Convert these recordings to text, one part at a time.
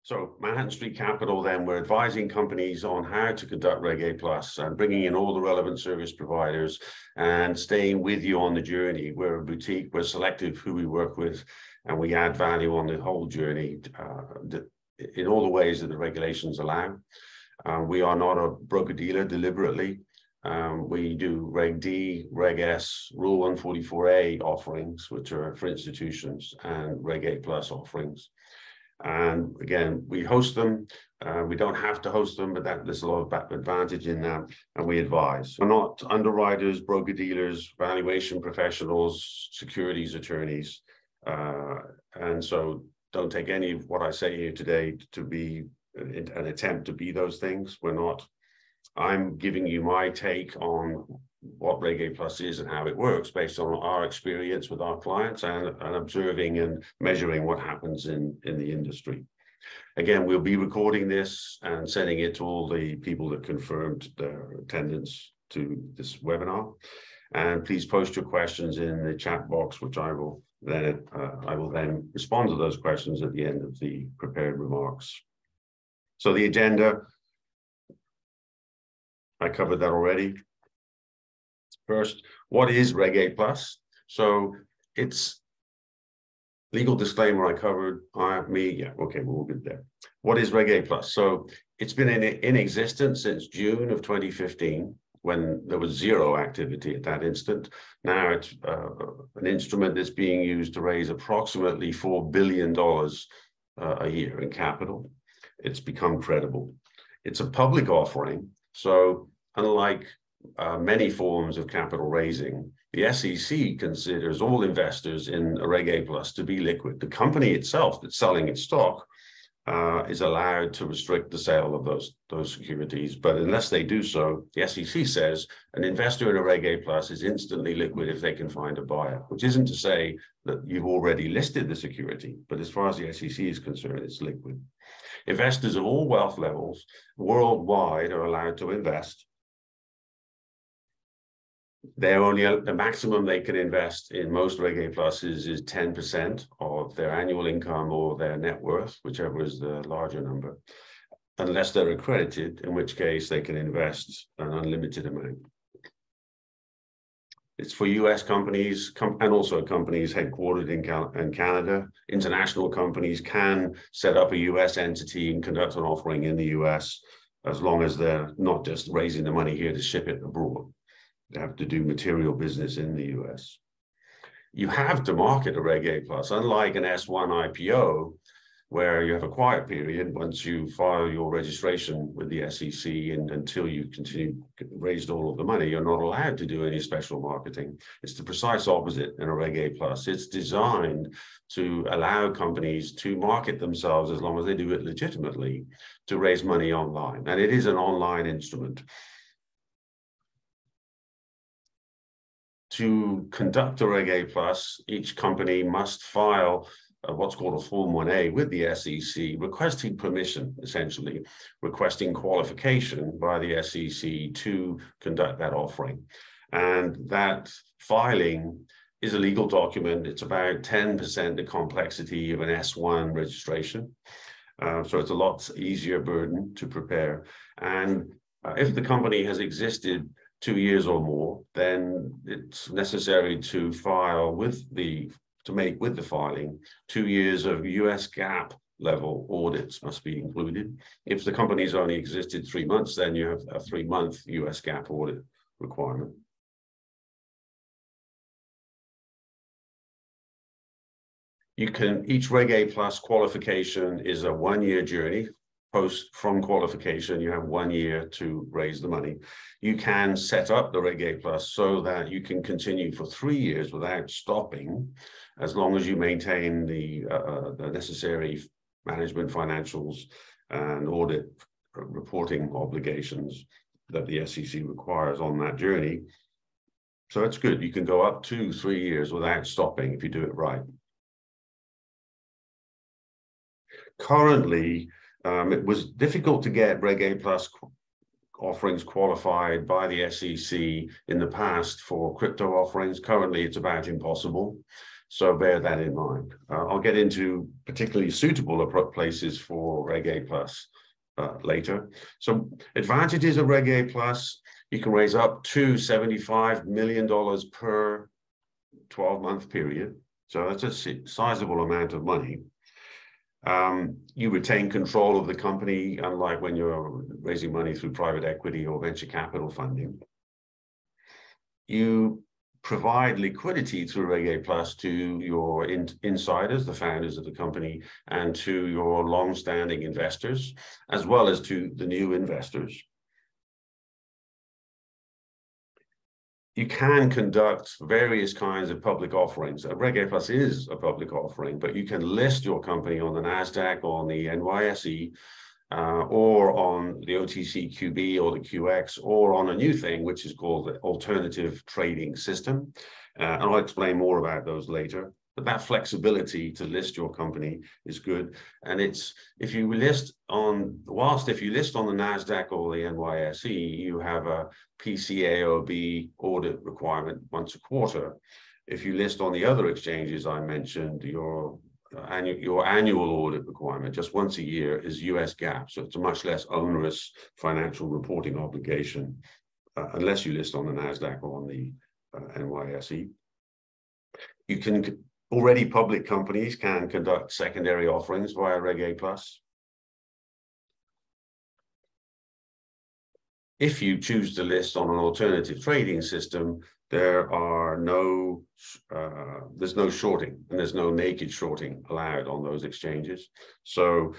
So Manhattan Street Capital, then, we're advising companies on how to conduct Reg A Plus and bringing in all the relevant service providers and staying with you on the journey. We're a boutique, we're selective who we work with, and we add value on the whole journey in all the ways that the regulations allow. We are not a broker-dealer deliberately. We do Reg D, Reg S, Rule 144A offerings, which are for institutions, and Reg A Plus offerings. And again, we host them. We don't have to host them, but there's a lot of advantage in that, and we advise. We're not underwriters, broker-dealers, valuation professionals, securities attorneys. And so don't take any of what I say here today to be an attempt to be those things. We're not. I'm giving you my take on what Reg A Plus is and how it works based on our experience with our clients and observing and measuring what happens in the industry. Again, we'll be recording this and sending it to all the people that confirmed their attendance to this webinar. And please post your questions in the chat box, which I will then respond to those questions at the end of the prepared remarks. So the agenda, I covered that already. First, what is Reg A Plus? So it's legal disclaimer I covered, yeah, okay, we're all good there. What is Reg A Plus? So it's been in existence since June of 2015, when there was zero activity at that instant. Now it's an instrument that's being used to raise approximately $4 billion a year in capital. It's become credible. It's a public offering. So unlike many forms of capital raising, the SEC considers all investors in a Reg A Plus to be liquid. The company itself that's selling its stock is allowed to restrict the sale of those securities, but unless they do so, the SEC says an investor in a Reg A Plus is instantly liquid if they can find a buyer, which isn't to say that you've already listed the security, but as far as the SEC is concerned, it's liquid. Investors of all wealth levels worldwide are allowed to invest. They're only the maximum they can invest in most Reg A Pluses is 10% of their annual income or their net worth, whichever is the larger number, unless they're accredited, in which case they can invest an unlimited amount. It's for US companies and also companies headquartered in Canada. International companies can set up a US entity and conduct an offering in the US, as long as they're not just raising the money here to ship it abroad. They have to do material business in the US. You have to market a Reg A Plus, unlike an S1 IPO, where you have a quiet period once you file your registration with the SEC, and until you raised all of the money, you're not allowed to do any special marketing. It's the precise opposite in a Reg A Plus. It's designed to allow companies to market themselves, as long as they do it legitimately, to raise money online. And it is an online instrument. To conduct a Reg A Plus, each company must file what's called a Form 1A with the SEC, requesting permission, essentially, requesting qualification by the SEC to conduct that offering. And that filing is a legal document. It's about 10% the complexity of an S1 registration. So it's a lot easier burden to prepare. And if the company has existed 2 years or more, then it's necessary to file make with the filing 2 years of US GAAP level audits must be included. If the company's only existed 3 months, then you have a 3-month US GAAP audit requirement. Each Reg A Plus qualification is a 1-year journey. From qualification, you have 1 year to raise the money. You can set up the Reg A Plus so that you can continue for 3 years without stopping, as long as you maintain the necessary management financials and audit reporting obligations that the SEC requires on that journey. So it's good. You can go up to 3 years without stopping if you do it right. Currently, it was difficult to get Reg A Plus offerings qualified by the SEC in the past for crypto offerings. Currently, it's about impossible. So bear that in mind. I'll get into particularly suitable places for Reg A Plus later. So advantages of Reg A Plus, you can raise up to $75 million per 12-month period. So that's a sizable amount of money. You retain control of the company, unlike when you're raising money through private equity or venture capital funding. You provide liquidity through Reg A Plus to your insiders, the founders of the company, and to your long-standing investors, as well as to the new investors. You can conduct various kinds of public offerings. Reg A Plus is a public offering, but you can list your company on the NASDAQ or on the NYSE, or on the OTCQB or the QX, or on a new thing, which is called the alternative trading system. And I'll explain more about those later. But that flexibility to list your company is good. And if you list on the NASDAQ or the NYSE, you have a PCAOB audit requirement once a quarter. If you list on the other exchanges I mentioned, your annual audit requirement just once a year is US GAAP. So it's a much less onerous financial reporting obligation, unless you list on the NASDAQ or on the NYSE. Already public companies can conduct secondary offerings via Reg A Plus. If you choose to list on an alternative trading system, there's no shorting, and there's no naked shorting allowed on those exchanges. So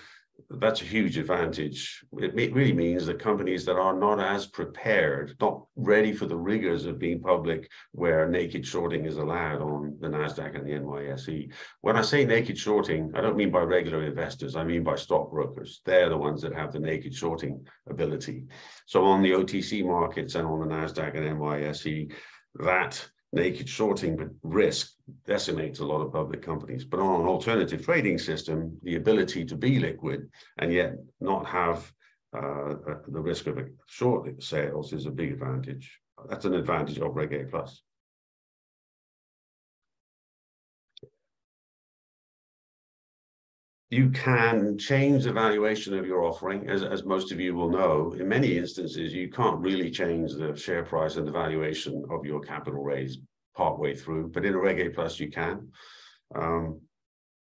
that's a huge advantage. It really means that companies that are not as prepared, not ready for the rigors of being public, where naked shorting is allowed on the NASDAQ and the NYSE. When I say naked shorting, I don't mean by regular investors, I mean by stockbrokers. They're the ones that have the naked shorting ability. So on the OTC markets and on the NASDAQ and NYSE, that naked shorting risk decimates a lot of public companies. But on an alternative trading system, the ability to be liquid and yet not have the risk of short sales is a big advantage. That's an advantage of Reg A Plus. You can change the valuation of your offering, as most of you will know. In many instances, you can't really change the share price and the valuation of your capital raise partway through, but in a Reg A Plus, you can.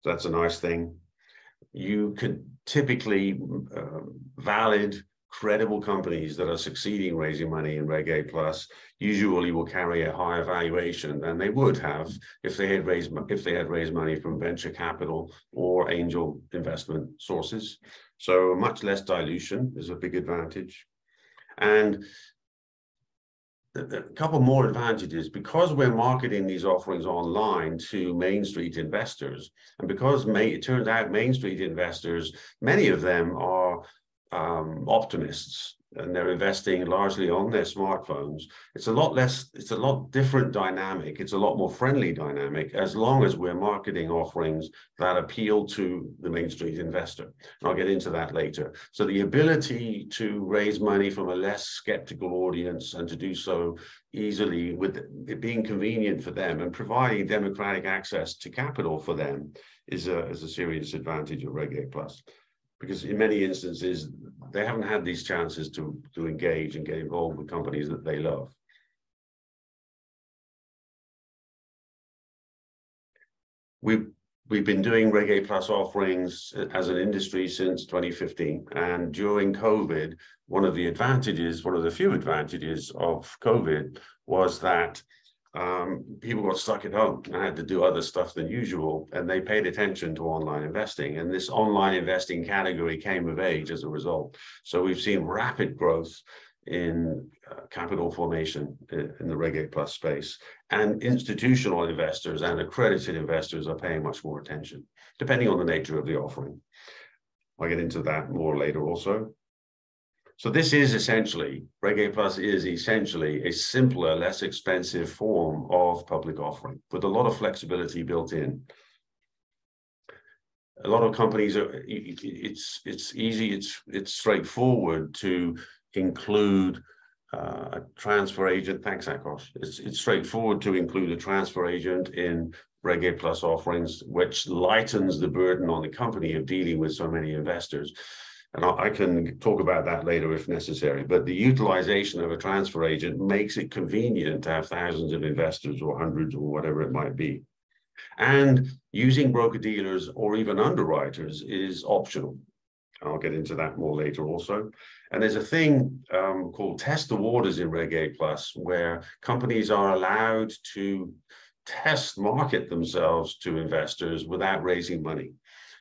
That's a nice thing. You could typically valid, credible companies that are succeeding raising money in Reg A Plus usually will carry a higher valuation than they would have if they had raised money from venture capital or angel investment sources. So much less dilution is a big advantage. And a couple more advantages, because we're marketing these offerings online to Main Street investors, and because it turns out Main Street investors, many of them are optimists, and they're investing largely on their smartphones. It's a lot different dynamic. It's a lot more friendly dynamic, as long as we're marketing offerings that appeal to the Main Street investor. And I'll get into that later. So the ability to raise money from a less skeptical audience and to do so easily, with it being convenient for them and providing democratic access to capital for them, is a serious advantage of Reg A Plus. Because in many instances, they haven't had these chances to engage and get involved with companies that they love. We've been doing Reg A Plus offerings as an industry since 2015. And during COVID, one of the few advantages of COVID was that people got stuck at home and had to do other stuff than usual, and they paid attention to online investing. And this online investing category came of age as a result. So we've seen rapid growth in capital formation in the Reg A Plus space. And institutional investors and accredited investors are paying much more attention, depending on the nature of the offering. I'll get into that more later also. So this is essentially, Reg A Plus is essentially a simpler, less expensive form of public offering with a lot of flexibility built in. A lot of companies it's easy, it's straightforward to include a transfer agent. Thanks, Akos. It's straightforward to include a transfer agent in Reg A Plus offerings, which lightens the burden on the company of dealing with so many investors. And I can talk about that later if necessary. But the utilization of a transfer agent makes it convenient to have thousands of investors or hundreds or whatever it might be. And using broker-dealers or even underwriters is optional. I'll get into that more later also. And there's a thing called test the waters in Reg A Plus, where companies are allowed to test market themselves to investors without raising money.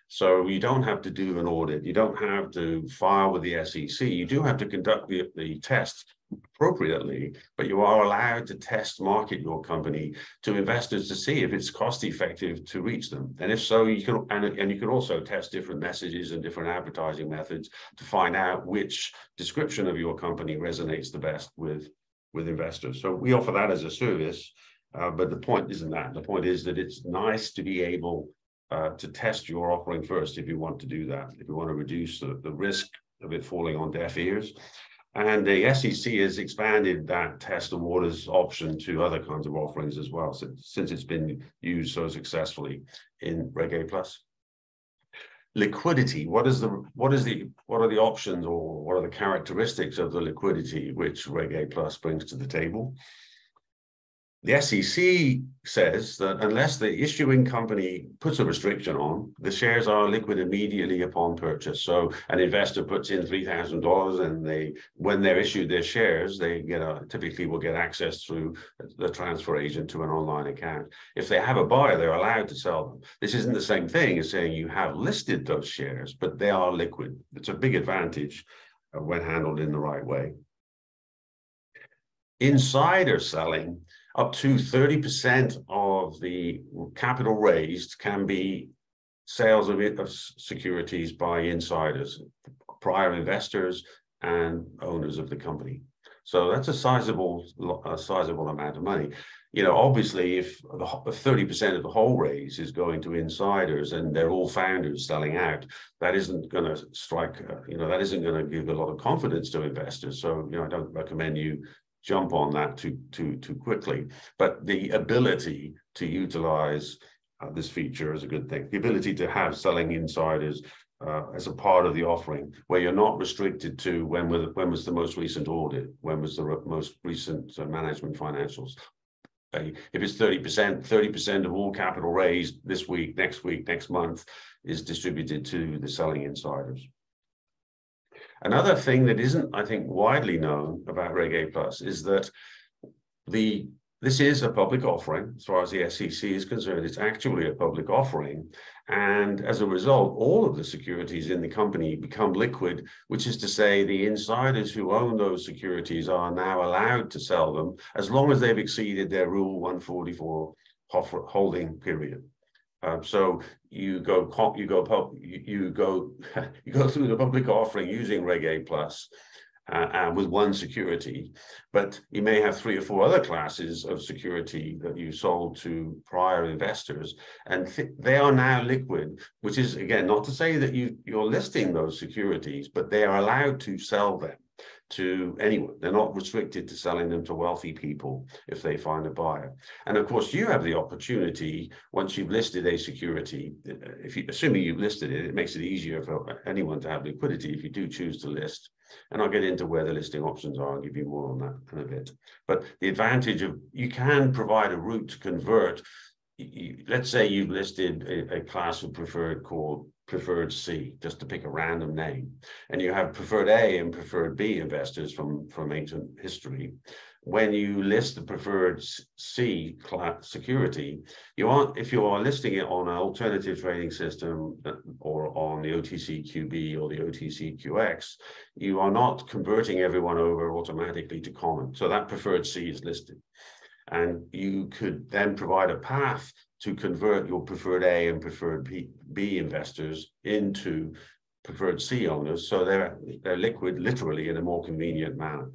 So you don't have to do an audit. You don't have to file with the SEC. You do have to conduct the test appropriately, but you are allowed to test market your company to investors to see if it's cost effective to reach them. And if so, you can, and you can also test different messages and different advertising methods to find out which description of your company resonates the best with investors. So we offer that as a service, but the point isn't that. The point is that it's nice to be able to test your offering first if you want to do that, if you want to reduce the risk of it falling on deaf ears. And the SEC has expanded that test the waters option to other kinds of offerings as well, since it's been used so successfully in Reg A Plus. Liquidity. What are the options, or what are the characteristics of the liquidity which Reg A Plus brings to the table? The SEC says that unless the issuing company puts a restriction on, the shares are liquid immediately upon purchase. So an investor puts in $3,000, and when they're issued their shares, they typically will get access through the transfer agent to an online account. If they have a buyer, they're allowed to sell them. This isn't the same thing as saying you have listed those shares, but they are liquid. It's a big advantage when handled in the right way. Insider selling. Up to 30% of the capital raised can be sales of securities by insiders, prior investors, and owners of the company. So that's a sizable amount of money. You know, obviously, if 30% of the whole raise is going to insiders and they're all founders selling out, that isn't going to strike. That isn't going to give a lot of confidence to investors. So, I don't recommend you jump on that too quickly. But the ability to utilize this feature is a good thing. The ability to have selling insiders as a part of the offering, where you're not restricted to when was the most recent audit, when was the most recent management financials. If it's 30% of all capital raised this week, next month is distributed to the selling insiders. Another thing that isn't, I think, widely known about Reg A Plus is that this is a public offering. As far as the SEC is concerned, it's actually a public offering. And as a result, all of the securities in the company become liquid, which is to say the insiders who own those securities are now allowed to sell them as long as they've exceeded their Rule 144 holding period. So you go through the public offering using Reg A Plus with one security, but you may have 3 or 4 other classes of security that you sold to prior investors, and they are now liquid, which is, again, not to say that you're listing those securities, but they are allowed to sell them to anyone. They're not restricted to selling them to wealthy people if they find a buyer. And of course, you have the opportunity, once you've listed a security, assuming you've listed it, it makes it easier for anyone to have liquidity if you do choose to list. And I'll get into where the listing options are. I'll give you more on that in a bit. But the advantage of, you can provide a route to convert. Let's say you've listed a class of preferred called Preferred C, just to pick a random name, and you have Preferred A and Preferred B investors from ancient history. When you list the Preferred C class security, if you are listing it on an alternative trading system or on the OTCQB or the OTCQX, you are not converting everyone over automatically to common. So that Preferred C is listed. And you could then provide a path to convert your Preferred A and Preferred B investors into Preferred C owners, so they're liquid literally in a more convenient manner.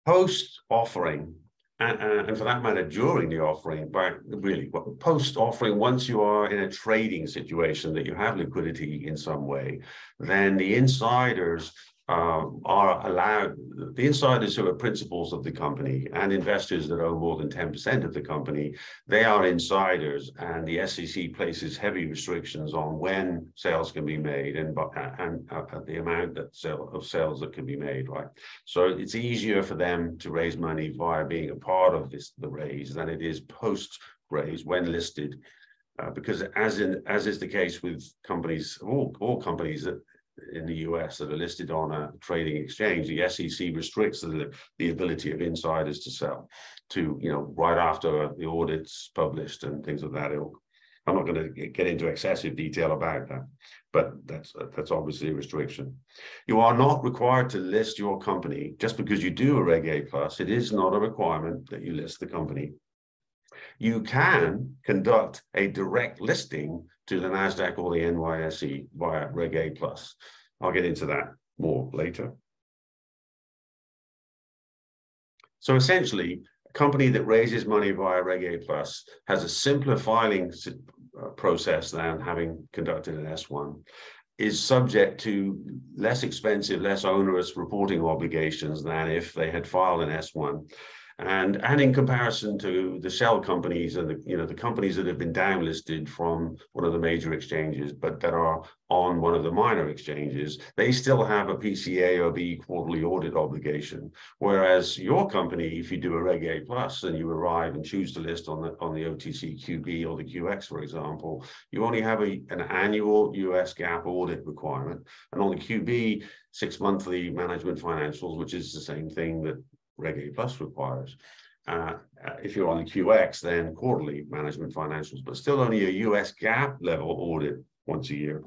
Post-offering, And for that matter, during the offering, but really post-offering, once you are in a trading situation that you have liquidity in some way, then the insiders are allowed, the insiders who are principals of the company and investors that own more than 10% of the company, they are insiders, and the SEC places heavy restrictions on when sales can be made and the amount of sales that can be made, right? So it's easier for them to raise money via being a part of the raise than it is post-raise when listed, because as is the case with companies, all companies that in the US that are listed on a trading exchange, the SEC restricts the ability of insiders to sell to, right after the audit's published and things of that ilk. I'm not going to get into excessive detail about that, but that's obviously a restriction. You are not required to list your company just because you do a Reg A+. It is not a requirement that you list the company. You can conduct a direct listing to the NASDAQ or the NYSE via Reg A+. I'll get into that more later. So essentially, a company that raises money via Reg A+ has a simpler filing process than having conducted an S1, is subject to less expensive, less onerous reporting obligations than if they had filed an S1. And in comparison to the shell companies and the companies that have been downlisted from one of the major exchanges, but that are on one of the minor exchanges, they still have a PCAOB quarterly audit obligation. Whereas your company, if you do a Reg A+ and you arrive and choose to list on the OTC QB or the QX, for example, you only have an annual US GAAP audit requirement. And on the QB, 6 monthly management financials, which is the same thing that Reg A+ requires. If you're on the QX, then quarterly management financials, but still only a US GAAP level audit once a year.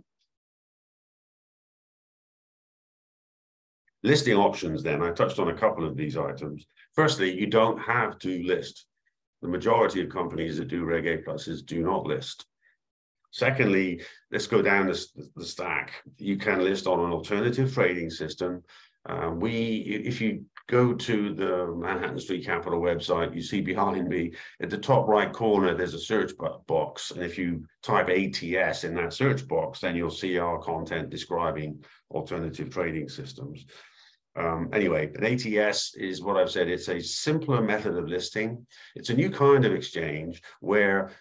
Listing options, then, I touched on a couple of these items. Firstly, you don't have to list. The majority of companies that do Reg A+'s do not list. Secondly, let's go down the stack. You can list on an alternative trading system. If you go to the Manhattan Street Capital website, you see behind me at the top right corner, there's a search box. And if you type ATS in that search box, then you'll see our content describing alternative trading systems. Anyway, an ATS is what I've said. It's a simpler method of listing. It's a new kind of exchange where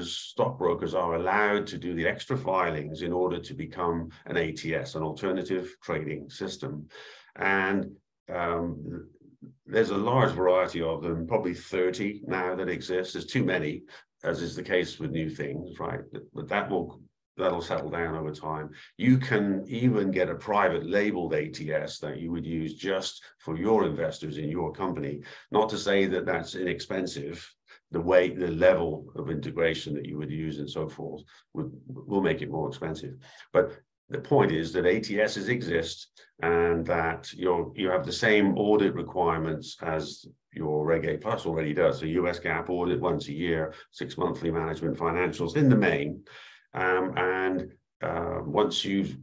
stockbrokers are allowed to do the extra filings in order to become an ATS, an alternative trading system. And there's a large variety of them, probably 30 now that exist. There's too many, as is the case with new things, right? But that'll settle down over time. You can even get a private labeled ATS that you would use just for your investors in your company. Not to say that that's inexpensive. The level of integration that you would use and so forth will make it more expensive. But the point is that ATSs exist and that you have the same audit requirements as your Reg A+ already does. So US GAAP audit once a year, 6 monthly management financials in the main. Once you've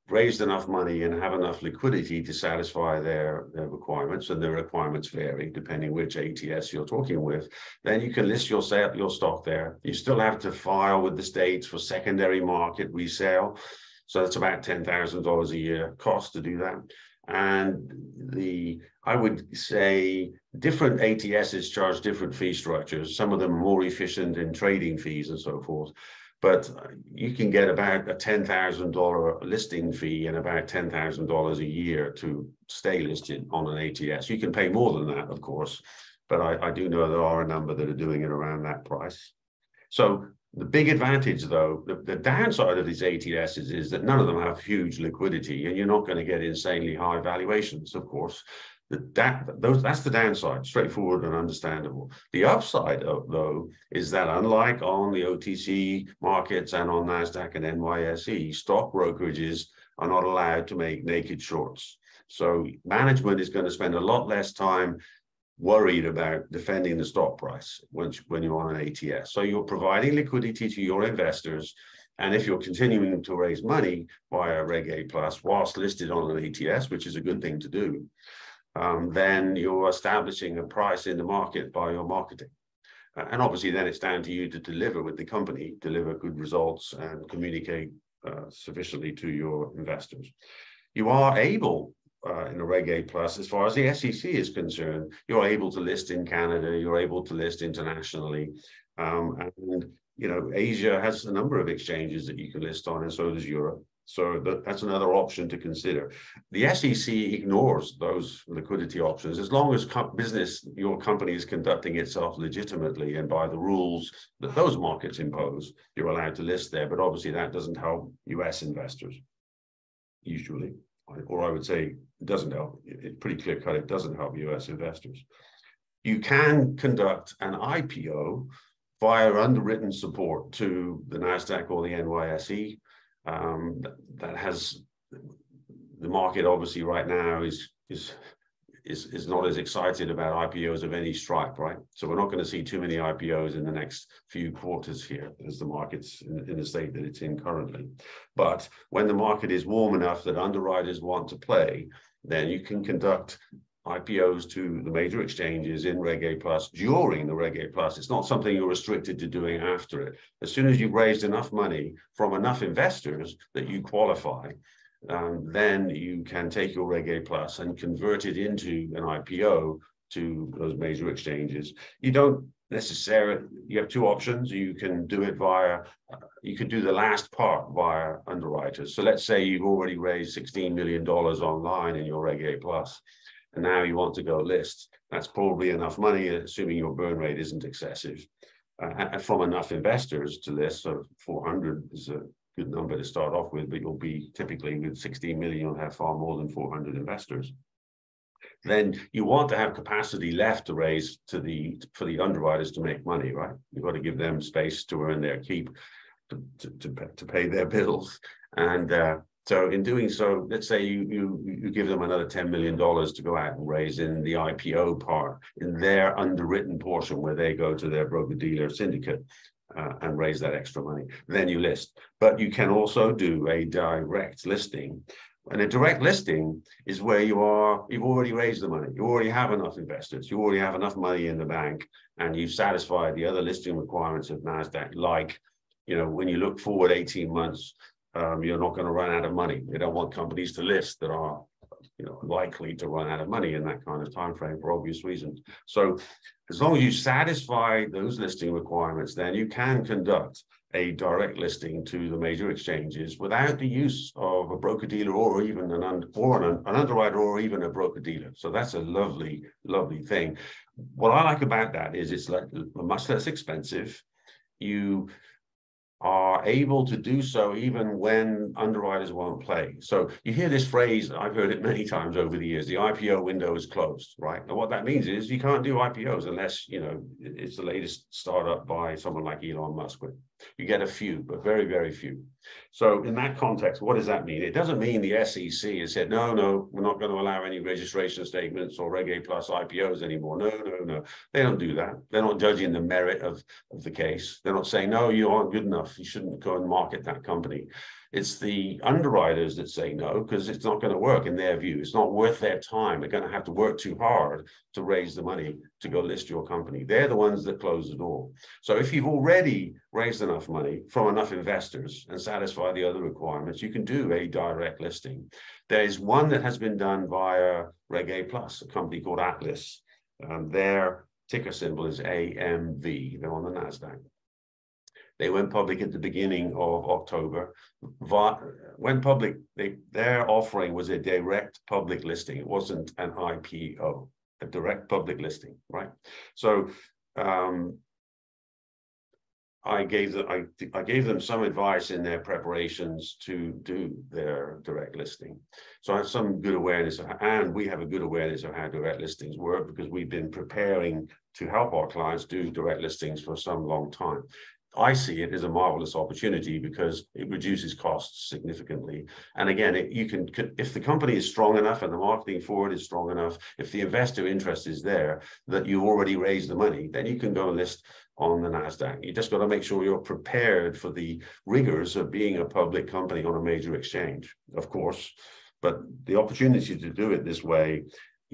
raised enough money and have enough liquidity to satisfy their requirements, and their requirements vary depending which ATS you're talking with, then you can list your stock there. You still have to file with the states for secondary market resale. So that's about $10,000 a year cost to do that. And I would say different ATSs charge different fee structures. Some of them are more efficient in trading fees and so forth. But you can get about a $10,000 listing fee and about $10,000 a year to stay listed on an ATS. You can pay more than that, of course, but I do know there are a number that are doing it around that price. So the big advantage, though, the downside of these ATSs is that none of them have huge liquidity, and you're not going to get insanely high valuations, of course. That's the downside, straightforward and understandable. The upside, though, is that unlike on the OTC markets and on NASDAQ and NYSE, stock brokerages are not allowed to make naked shorts. So management is going to spend a lot less time worried about defending the stock price when you're on an ATS. So you're providing liquidity to your investors. And if you're continuing to raise money via Reg A+ whilst listed on an ATS, which is a good thing to do, then you're establishing a price in the market by your marketing. And obviously then it's down to you to deliver with the company, deliver good results and communicate sufficiently to your investors. You are able, in a Reg A Plus, as far as the SEC is concerned, you're able to list in Canada, you're able to list internationally. And, you know, Asia has a number of exchanges that you can list on, and so does Europe. So that's another option to consider. The SEC ignores those liquidity options as long as your company is conducting itself legitimately and by the rules that those markets impose. You're allowed to list there, but obviously that doesn't help US investors, usually. Or I would say it doesn't help. It's pretty clear cut. It doesn't help US investors. You can conduct an IPO via underwritten support to the NASDAQ or the NYSE. That has the market obviously right now is not as excited about IPOs of any stripe, right? So we're not going to see too many IPOs in the next few quarters here as the market's in the state that it's in currently. But when the market is warm enough that underwriters want to play, then you can conduct IPOs to the major exchanges in Reg A Plus during the Reg A Plus. It's not something you're restricted to doing after it. As soon as you've raised enough money from enough investors that you qualify, then you can take your Reg A Plus and convert it into an IPO to those major exchanges. You don't necessarily, you have two options. You can do it via, you could do the last part via underwriters. So let's say you've already raised $16 million online in your Reg A Plus, and now you want to go list. That's probably enough money, assuming your burn rate isn't excessive, from enough investors to list. So 400 is a good number to start off with, but you'll be typically with 16 million, you'll have far more than 400 investors. Then you want to have capacity left to raise for the underwriters to make money, right? You've got to give them space to earn their keep, to pay their bills. And so in doing so, let's say you give them another $10 million to go out and raise in the IPO part, in their underwritten portion where they go to their broker-dealer syndicate and raise that extra money. Then you list. But you can also do a direct listing. And a direct listing is where you've already raised the money. You already have enough investors. You already have enough money in the bank, and you've satisfied the other listing requirements of NASDAQ, like, you know, when you look forward 18 months, you're not going to run out of money. They don't want companies to list that are, you know, likely to run out of money in that kind of time frame for obvious reasons. So as long as you satisfy those listing requirements, then you can conduct a direct listing to the major exchanges without the use of a broker-dealer or even an underwriter or even a broker-dealer. So that's a lovely, lovely thing. What I like about that is it's much less expensive. You are able to do so even when underwriters won't play. So you hear this phrase, I've heard it many times over the years, the IPO window is closed, right? And what that means is you can't do IPOs unless, you know, it's the latest startup by someone like Elon Musk. You get a few, but very, very few. So in that context, what does that mean? It doesn't mean the SEC has said, no, we're not going to allow any registration statements or Reg A Plus IPOs anymore. No. They don't do that. They're not judging the merit of the case. They're not saying, no, you aren't good enough. You shouldn't go and market that company. It's the underwriters that say no, because it's not going to work in their view. It's not worth their time. They're going to have to work too hard to raise the money to go list your company. They're the ones that close the door. So if you've already raised enough money from enough investors and satisfy the other requirements, you can do a direct listing. There is one that has been done via Reg A Plus, a company called Atlas. Their ticker symbol is AMV. They're on the NASDAQ. They went public at the beginning of October. Went public, their offering was a direct public listing. It wasn't an IPO, a direct public listing, right? So I gave them some advice in their preparations to do their direct listing. So I have some good awareness and we have a good awareness of how direct listings work because we've been preparing to help our clients do direct listings for some long time. I see it as a marvelous opportunity because it reduces costs significantly. And again, if the company is strong enough and the marketing for it is strong enough, if the investor interest is there, that you already raised the money, then you can go and list on the NASDAQ. You just got to make sure you're prepared for the rigors of being a public company on a major exchange, of course. But the opportunity to do it this way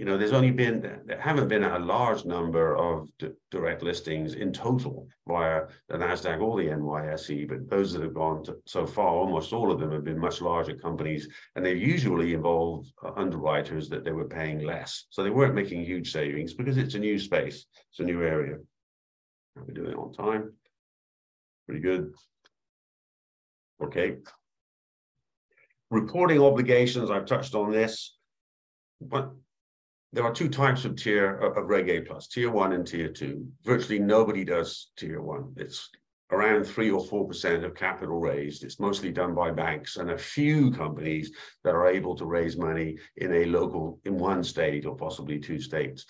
there haven't been a large number of direct listings in total via the NASDAQ or the NYSE, but those that have gone so far, almost all of them have been much larger companies, and they usually involve underwriters that they were paying less. So they weren't making huge savings because it's a new space, it's a new area. We're doing it on time. Pretty good. Okay. Reporting obligations, I've touched on this, but there are two types of Reg A plus, tier 1 and tier 2. Virtually nobody does tier 1. It's around 3 or 4% of capital raised. It's mostly done by banks and a few companies that are able to raise money in one state or possibly 2 states.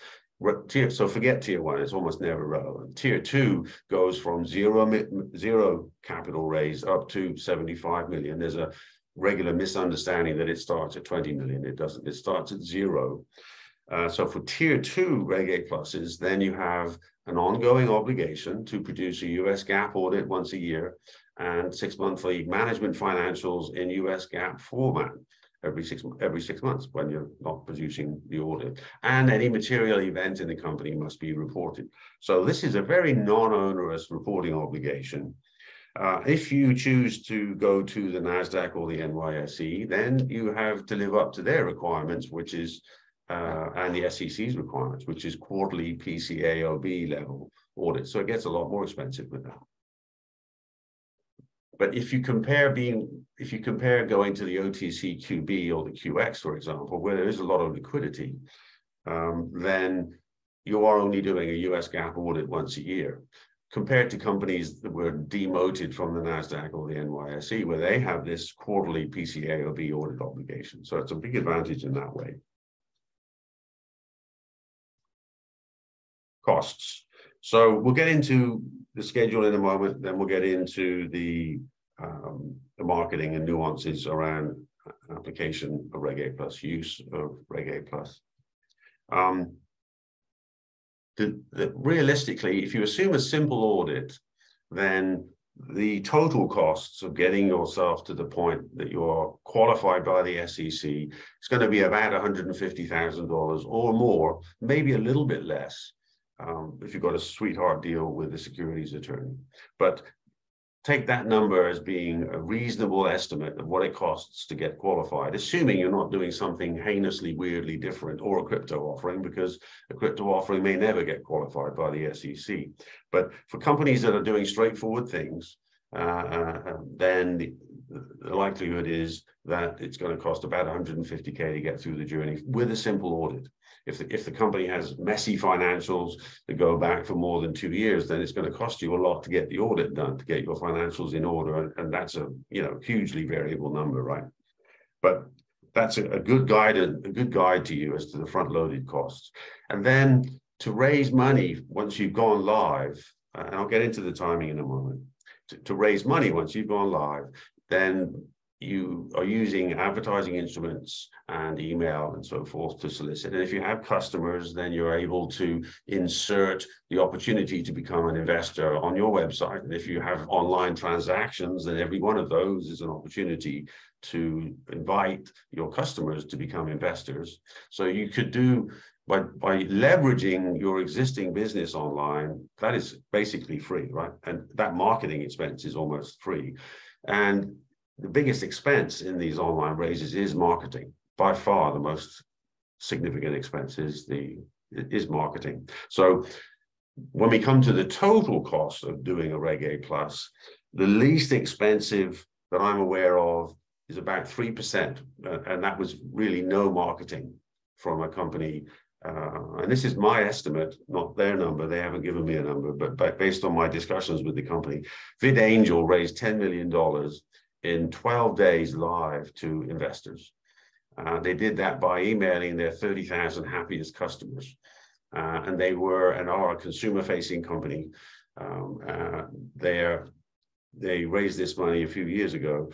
So forget tier 1, it's almost never relevant. Tier 2 goes from zero capital raised up to 75 million. There's a regular misunderstanding that it starts at 20 million. It doesn't, it starts at 0. So for tier 2 Reg A pluses, then you have an ongoing obligation to produce a US GAAP audit once a year and 6-monthly management financials in US GAAP format every six months when you're not producing the audit. And any material event in the company must be reported. So this is a very non-onerous reporting obligation. If you choose to go to the NASDAQ or the NYSE, then you have to live up to their requirements, which is and the SEC's requirements, which is quarterly PCAOB level audit. So it gets a lot more expensive with that. But if you compare going to the OTC QB or the QX, for example, where there is a lot of liquidity, then you are only doing a US GAAP audit once a year, compared to companies that were demoted from the NASDAQ or the NYSE, where they have this quarterly PCAOB audit obligation. So it's a big advantage in that way. Costs. So we'll get into the schedule in a moment, then we'll get into the marketing and nuances around application of Reg A plus, use of Reg A plus. Realistically, if you assume a simple audit, then the total costs of getting yourself to the point that you're qualified by the SEC is going to be about $150,000 or more, maybe a little bit less, if you've got a sweetheart deal with the securities attorney. But take that number as being a reasonable estimate of what it costs to get qualified, assuming you're not doing something heinously, weirdly different, or a crypto offering, because a crypto offering may never get qualified by the SEC. But for companies that are doing straightforward things, then the likelihood is that it's going to cost about $150K to get through the journey with a simple audit. If the company has messy financials that go back for more than 2 years, then it's going to cost you a lot to get the audit done, to get your financials in order, and that's a hugely variable number, right? But that's a good guide to you as to the front-loaded costs. And then to raise money once you've gone live, and I'll get into the timing in a moment. To raise money once you've gone live, then you are using advertising instruments and email and so forth to solicit. And if you have customers, then you're able to insert the opportunity to become an investor on your website. And if you have online transactions, then every one of those is an opportunity to invite your customers to become investors. So you could do, by leveraging your existing business online, that is basically free, right? And that marketing expense is almost free. And the biggest expense in these online raises is marketing. By far, the most significant expense is marketing. So when we come to the total cost of doing a Reg A plus, the least expensive that I'm aware of is about 3%. And that was really no marketing from a company. And this is my estimate, not their number. They haven't given me a number, but based on my discussions with the company, VidAngel raised $10 million in 12 days live to investors. They did that by emailing their 30,000 happiest customers. And they are a consumer-facing company. They raised this money a few years ago.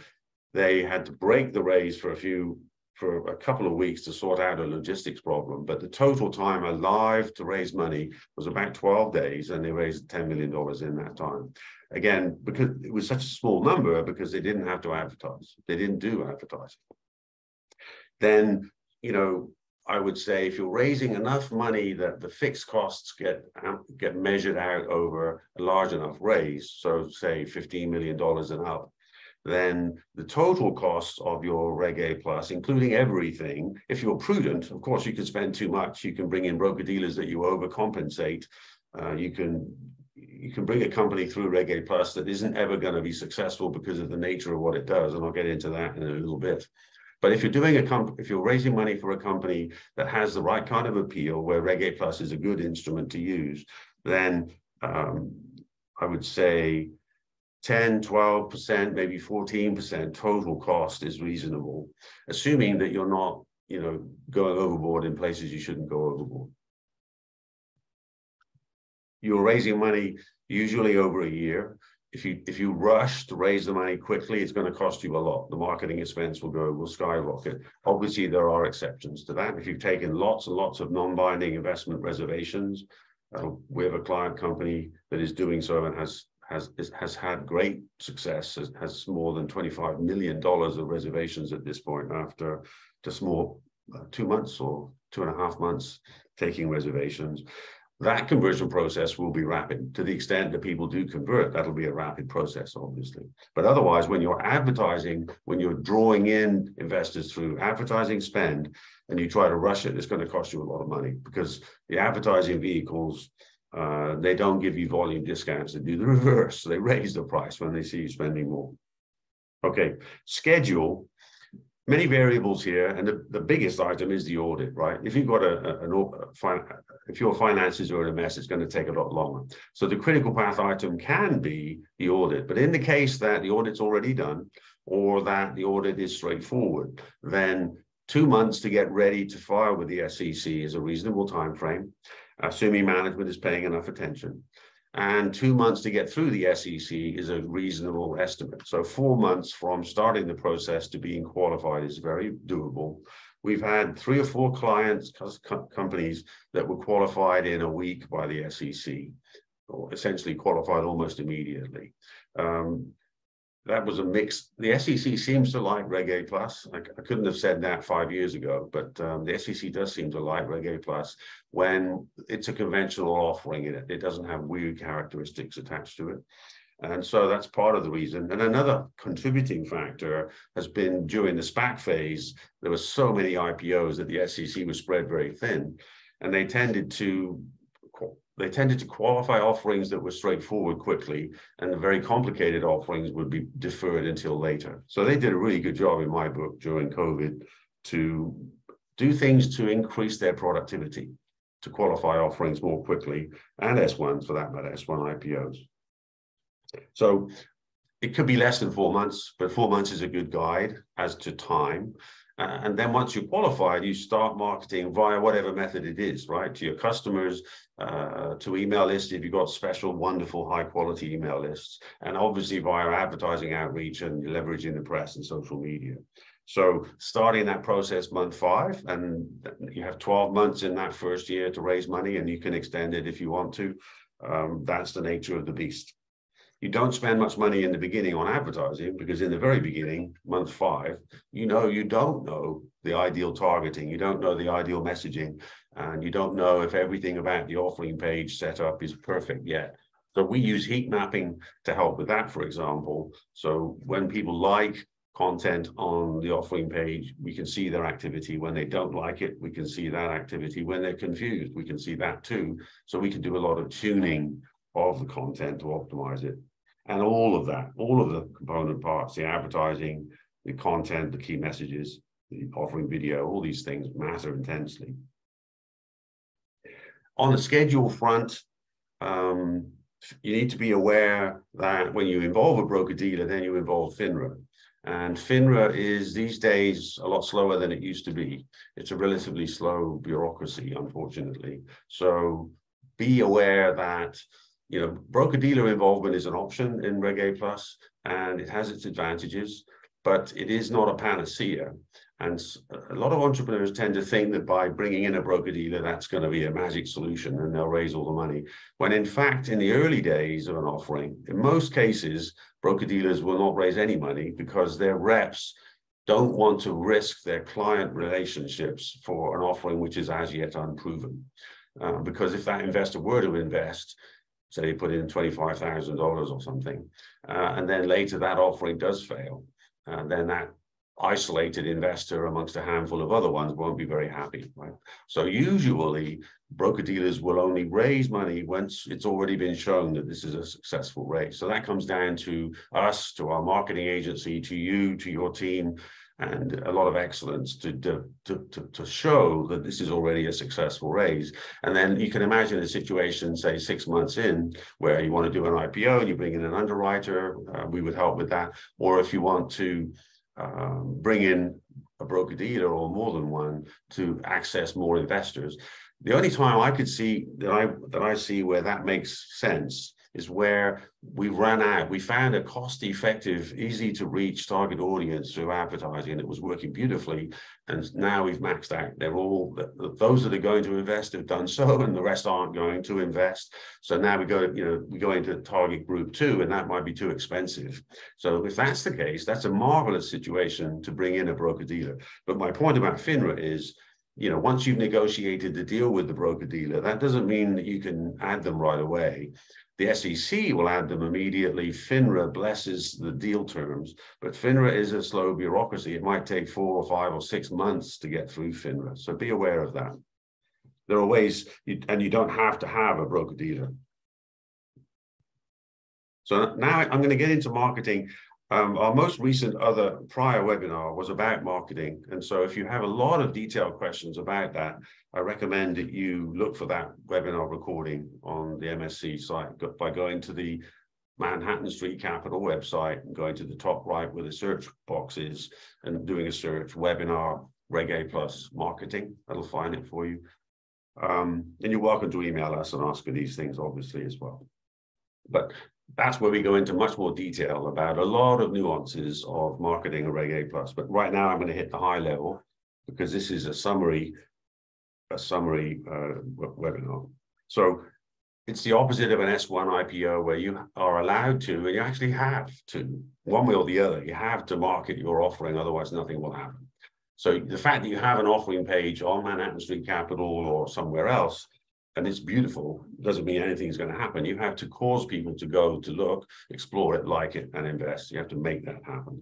They had to break the raise for a couple of weeks to sort out a logistics problem. But the total time alive to raise money was about 12 days, and they raised $10 million in that time. Again, because it was such a small number, because they didn't have to advertise. They didn't do advertising. Then, I would say if you're raising enough money that the fixed costs get measured out over a large enough raise, so say $15 million and up, then the total cost of your Reg A Plus, including everything, if you're prudent, of course, you can spend too much. You can bring in broker-dealers that you overcompensate. You can bring a company through Reg A Plus that isn't ever going to be successful because of the nature of what it does, and I'll get into that in a little bit. But if you're doing if you're raising money for a company that has the right kind of appeal, where Reg A Plus is a good instrument to use, then I would say 10, 12%, maybe 14% total cost is reasonable, assuming that you're not, going overboard in places you shouldn't go overboard. You're raising money usually over a year. If you rush to raise the money quickly, it's going to cost you a lot. The marketing expense will skyrocket. Obviously, there are exceptions to that. If you've taken lots and lots of non-binding investment reservations, we have a client company that is doing so and has had great success, has more than $25 million of reservations at this point after just more 2 months or 2.5 months taking reservations. That conversion process will be rapid. To the extent that people do convert, that'll be a rapid process, obviously. But otherwise, when you're advertising, when you're drawing in investors through advertising spend, and you try to rush it, it's going to cost you a lot of money, because the advertising vehicles, they don't give you volume discounts. They do the reverse. They raise the price when they see you spending more. Okay, schedule. Many variables here, and the biggest item is the audit, right? If you've got if your finances are in a mess, it's going to take a lot longer. So the critical path item can be the audit, but in the case that the audit's already done, or that the audit is straightforward, then 2 months to get ready to file with the SEC is a reasonable time frame, assuming management is paying enough attention. And 2 months to get through the SEC is a reasonable estimate. So 4 months from starting the process to being qualified is very doable. We've had 3 or 4 clients, companies that were qualified in a week by the SEC, or essentially qualified almost immediately. That was a mix. The SEC seems to like Reg A Plus. I couldn't have said that 5 years ago, but the SEC does seem to like Reg A Plus when it's a conventional offering. It doesn't have weird characteristics attached to it. And so that's part of the reason. And another contributing factor has been during the SPAC phase, there were so many IPOs that the SEC was spread very thin, and they tended to qualify offerings that were straightforward quickly, and the very complicated offerings would be deferred until later. So they did a really good job in my book during COVID to do things to increase their productivity, to qualify offerings more quickly, and S1s for that matter, S1 IPOs. So it could be less than 4 months, but 4 months is a good guide as to time. And then once you're qualified, you start marketing via whatever method it is, right? To your customers, to email lists if you've got special, wonderful, high-quality email lists, and obviously via advertising outreach and leveraging the press and social media. So starting that process month 5, and you have 12 months in that first year to raise money, and you can extend it if you want to. That's the nature of the beast. You don't spend much money in the beginning on advertising, because in the very beginning, month 5, you don't know the ideal targeting, you don't know the ideal messaging, and you don't know if everything about the offering page setup is perfect yet. So we use heat mapping to help with that, for example. So when people like content on the offering page, we can see their activity. When they don't like it, we can see that activity. When they're confused, we can see that too. So we can do a lot of tuning of the content to optimize it. And all of that, all of the component parts, the advertising, the content, the key messages, the offering video, all these things matter intensely. On the schedule front, you need to be aware that when you involve a broker-dealer, then you involve FINRA. And FINRA is these days a lot slower than it used to be. It's a relatively slow bureaucracy, unfortunately. So be aware that broker-dealer involvement is an option in Reg A Plus, and it has its advantages, but it is not a panacea. And a lot of entrepreneurs tend to think that by bringing in a broker-dealer, that's going to be a magic solution and they'll raise all the money. When in fact, in the early days of an offering, in most cases, broker-dealers will not raise any money because their reps don't want to risk their client relationships for an offering which is as yet unproven. Because if that investor were to invest, say they put in $25,000 or something, and then later that offering does fail, then that isolated investor amongst a handful of other ones won't be very happy, right? So usually broker-dealers will only raise money once it's already been shown that this is a successful raise. So that comes down to us, to our marketing agency, to you, to your team, and a lot of excellence to show that this is already a successful raise. And then you can imagine a situation, say 6 months in, where you want to do an IPO and you bring in an underwriter, we would help with that. Or if you want to bring in a broker-dealer or more than one to access more investors. The only time I could see that I see where that makes sense is where we found a cost-effective, easy-to-reach target audience through advertising that was working beautifully, and now we've maxed out. They're all, those that are going to invest have done so, and the rest aren't going to invest. So now we go into target group 2, and that might be too expensive. So if that's the case, that's a marvelous situation to bring in a broker-dealer. But my point about FINRA is, once you've negotiated the deal with the broker-dealer, that doesn't mean that you can add them right away. The SEC will add them immediately. FINRA blesses the deal terms, but FINRA is a slow bureaucracy. It might take 4 or 5 or 6 months to get through FINRA. So be aware of that. There are ways, and you don't have to have a broker-dealer. So now I'm going to get into marketing. Our most recent prior webinar was about marketing. And so if you have a lot of detailed questions about that, I recommend that you look for that webinar recording on the MSC site by going to the Manhattan Street Capital website and going to the top right where the search box is and doing a search webinar Reg A plus marketing. That'll find it for you. And you're welcome to email us and ask for these things, obviously, as well. But that's where we go into much more detail about a lot of nuances of marketing a Reg A plus. But right now I'm going to hit the high level because this is a summary webinar. So it's the opposite of an S1 IPO where you are allowed to, and you actually have to, one way or the other, you have to market your offering, otherwise nothing will happen. So the fact that you have an offering page on Manhattan Street Capital or somewhere else, and it's beautiful, doesn't mean anything's going to happen. You have to cause people to go to look, explore it, like it, and invest. You have to make that happen.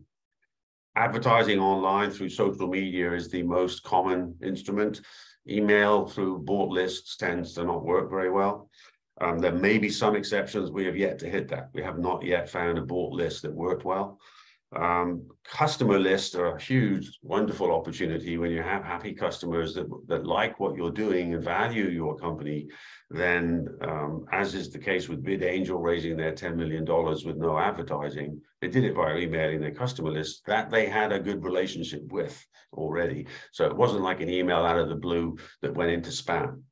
Advertising online through social media is the most common instrument. Email through bought lists tends to not work very well. There may be some exceptions. We have yet to hit that. We have not yet found a bought list that worked well. Customer lists are a huge, wonderful opportunity when you have happy customers that like what you're doing and value your company. Then, as is the case with BidAngel raising their $10 million with no advertising, they did it by emailing their customer list that they had a good relationship with already. So it wasn't like an email out of the blue that went into spam.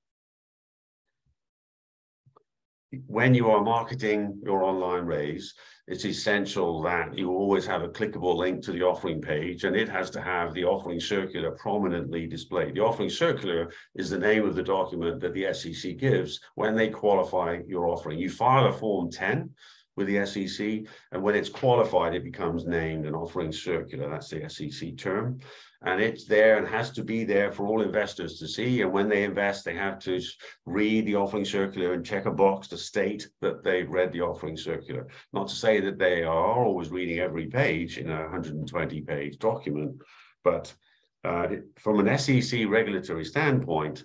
When you are marketing your online raise, it's essential that you always have a clickable link to the offering page, and it has to have the offering circular prominently displayed. The offering circular is the name of the document that the SEC gives when they qualify your offering. You file a Form 10 with the SEC, and when it's qualified, it becomes named an offering circular. That's the SEC term. And it's there and has to be there for all investors to see. And when they invest, they have to read the offering circular and check a box to state that they've read the offering circular. Not to say that they are always reading every page in a 120-page document, but from an SEC regulatory standpoint,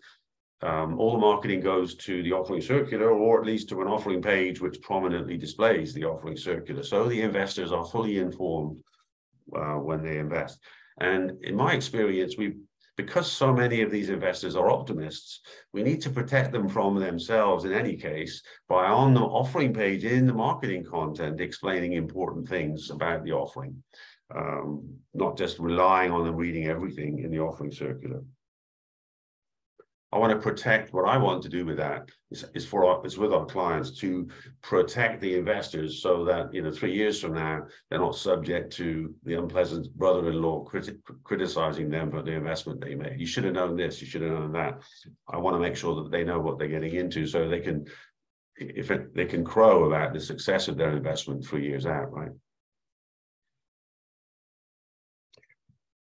all the marketing goes to the offering circular, or at least to an offering page which prominently displays the offering circular. So the investors are fully informed when they invest. And in my experience, because so many of these investors are optimists, we need to protect them from themselves in any case by on the offering page in the marketing content explaining important things about the offering, not just relying on them reading everything in the offering circular. I want to protect, what I want to do with that is with our clients to protect the investors so that 3 years from now they're not subject to the unpleasant brother-in-law criticizing them for the investment they made. You should have known this, you should have known that. I want to make sure that they know what they're getting into so they can, they can crow about the success of their investment 3 years out, right?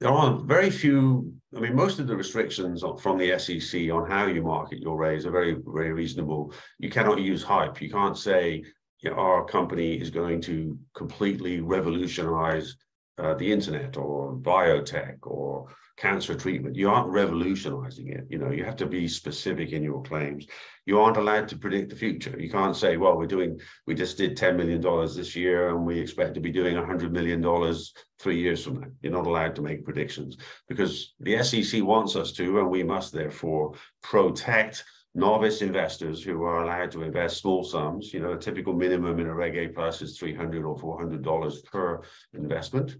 There are very few, I mean, most of the restrictions from the SEC on how you market your raise are very, very reasonable. You cannot use hype. You can't say, you know, our company is going to completely revolutionize the internet or biotech or cancer treatment. You aren't revolutionizing it. You know, you have to be specific in your claims. You aren't allowed to predict the future. You can't say, well, we just did $10 million this year and we expect to be doing $100 million 3 years from now. You're not allowed to make predictions because the SEC wants us to, and we must therefore protect novice investors who are allowed to invest small sums. You know, a typical minimum in a Reg A plus is $300 or $400 per investment.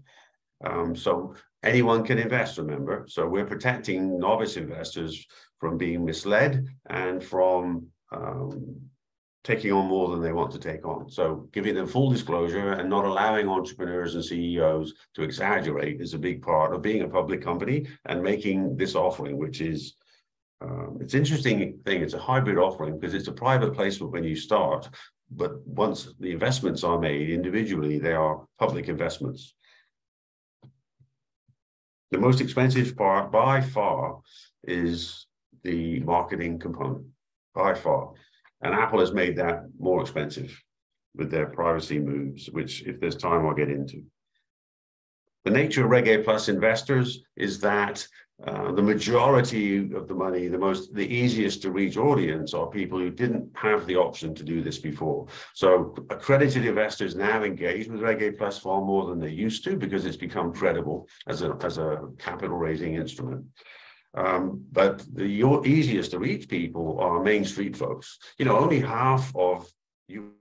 So anyone can invest, remember. So we're protecting novice investors from being misled and from taking on more than they want to take on. So giving them full disclosure and not allowing entrepreneurs and CEOs to exaggerate is a big part of being a public company and making this offering, which is it's an interesting thing. It's a hybrid offering because it's a private placement when you start, but once the investments are made individually, they are public investments. The most expensive part by far is the marketing component, by far. And Apple has made that more expensive with their privacy moves, which if there's time, I'll get into. The nature of Reg A plus investors is that the majority of the money, the easiest to reach audience are people who didn't have the option to do this before. So accredited investors now engage with Reg A plus far more than they used to because it's become credible as a capital raising instrument. But the easiest to reach people are Main Street folks. You know, only half of you